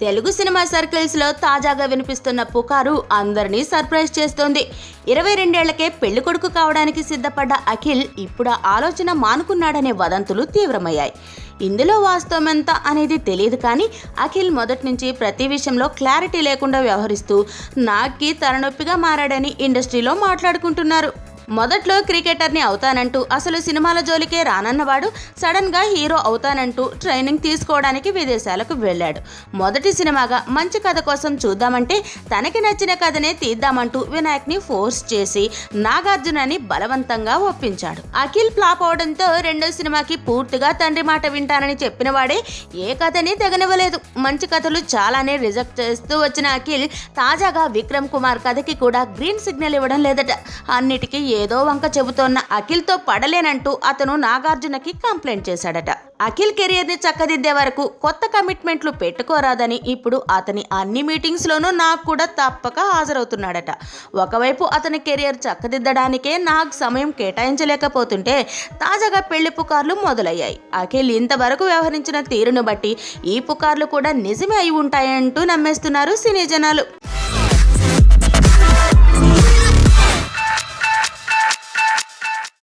Telugu cinema సర్కిల్స్లో తాజాగా వినిపిస్తున్న పుకారు అందరినీ సర్ప్రైజ్ చేస్తోంది. 22 ఏళ్లకే పెళ్లి కొడుకు కావడానికి సిద్ధపడ్డ అఖిల్ ఇప్పుడు ఆ ఆలోచన మానుకున్నాడనే వదంతులు తీవ్రమయ్యాయి. ఇందులో వాస్తవం ఎంత అనేది తెలియదు, కానీ అఖిల్ మొదటి నుంచి ప్రతి విషయంలో క్లారిటీ లేకుండా వ్యవహరిస్తూ నాగ్కి తలనొప్పిగా మారాడని ఇండస్ట్రీలో మాట్లాడుకుంటున్నారు. మొదట్లో క్రికెటర్ని అవుతానంటూ అసలు సినిమాల జోలికే రానన్నవాడు సడన్గా హీరో అవుతానంటూ ట్రైనింగ్ తీసుకోవడానికి విదేశాలకు వెళ్ళాడు. మొదటి సినిమాగా మంచి కథ కోసం చూద్దామంటే తనకి నచ్చిన కథనే తీద్దామంటూ వినాయక్ని ఫోర్స్ చేసి నాగార్జునని బలవంతంగా ఒప్పించాడు. అఖిల్ ఫ్లాప్ అవడంతో రెండో సినిమాకి పూర్తిగా తండ్రి మాట వింటానని చెప్పిన వాడే ఏ కథని తెగనివ్వలేదు. మంచి కథలు చాలానే రిజెక్ట్ చేస్తూ వచ్చిన అఖిల్ తాజాగా విక్రమ్ కుమార్ కథకి కూడా గ్రీన్ సిగ్నల్ ఇవ్వడం లేదట. అన్నిటికీ ఏదో వంక చెబుతోన్న అఖిల్తో పడలేనంటూ అతను నాగార్జునకి కంప్లైంట్ చేశాడట. అఖిల్ కెరియర్ ని చక్కదిద్దే వరకు కొత్త కమిట్మెంట్లు పెట్టుకోరాదని ఇప్పుడు అతని అన్ని మీటింగ్స్ లోనూ నాగ్ కూడా తప్పక హాజరవుతున్నాడట. ఒకవైపు అతని కెరియర్ చక్కదిద్దడానికే నాగ్ సమయం కేటాయించలేకపోతుంటే తాజాగా పెళ్లి పుకార్లు మొదలయ్యాయి. అఖిల్ ఇంతవరకు వ్యవహరించిన తీరును బట్టి ఈ పుకార్లు కూడా నిజమే అయి ఉంటాయంటూ నమ్మేస్తున్నారు సినీ జనాలు.